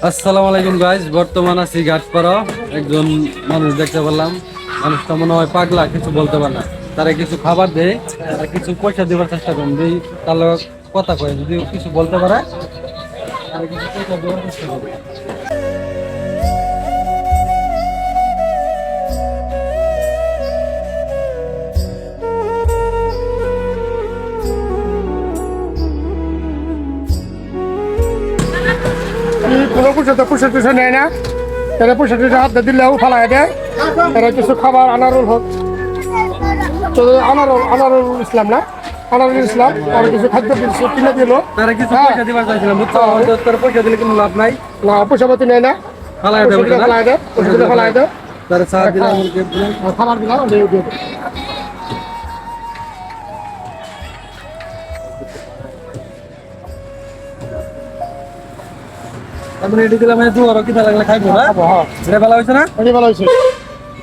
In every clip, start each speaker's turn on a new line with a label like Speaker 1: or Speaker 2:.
Speaker 1: আসসালামু আলাইকুম গাইস, বর্তমান আছি ঘাটপাড়া। একজন মানুষ দেখতে পেলাম। মানুষটা মনে হয় পাগলা, কিছু বলতে পারে না। তারা কিছু খাবার দেয় আর কিছু পয়সা দেওয়ার চেষ্টা করেন, দিই তার লগে কথা কয়, যদি কিছু বলতে পারে তারা কিছু পয়সা দেওয়ার চেষ্টা করে।
Speaker 2: কোনো পয়সা টুসা নেয় না, তারা পয়সা টুসা হাতে দিলেও ফালাই দেয়। তারা কিছু খাবার আনারুল হোক, তো আনারুল ইসলাম না, আনারুল ইসলাম আর কিছু খাদ্য কিনে দিল।
Speaker 1: তারা কিছু পয়সা দিবার চাইছিলাম, বুঝছো? হয়তো তারা পয়সা দিলে কোনো লাভ নাই,
Speaker 2: না পয়সা পাতি নেয় না,
Speaker 1: ফালাই দেবে না।
Speaker 2: ফালাই দেয়, পয়সা দিলে ফালাই দেয়।
Speaker 1: তারা সাহায্য দিলাম, দিলাম।
Speaker 2: খাবার দিলাম দিয়ে দিল।
Speaker 1: তারপরে এটি দিলাম, দু আর কিনা লাগলে খাইবো না।
Speaker 2: হ্যাঁ
Speaker 1: এটা ভালো হয়েছে না?
Speaker 2: ওই ভালো হয়েছে,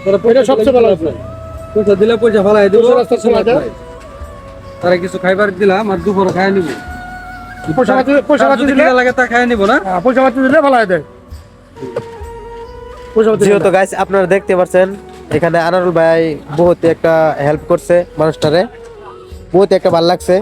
Speaker 1: তারা
Speaker 2: এটা সবচেয়ে ভালো হয়েছে।
Speaker 1: পয়সা দিলে পয়সা ফালাই দেবো।
Speaker 2: পয়সা রাস্তা চলে যায়।
Speaker 1: তারা কিছু খাইবার দিলাম আর দুপুরে খাই নিব।
Speaker 2: পয়সা পাতি
Speaker 1: যদি
Speaker 2: দিলে
Speaker 1: কিনা লাগে তা খাই নিব না।
Speaker 2: পয়সা পাতি দিলে ফালাই দেয়। পয়সা পাতি
Speaker 3: যেহেতু গাইস আপনারা দেখতে পাচ্ছেন এখানে আনারুল ভাই বহুত একটা হেল্প করছে মানুষটারে, বহুত একটা ভালো লাগছে।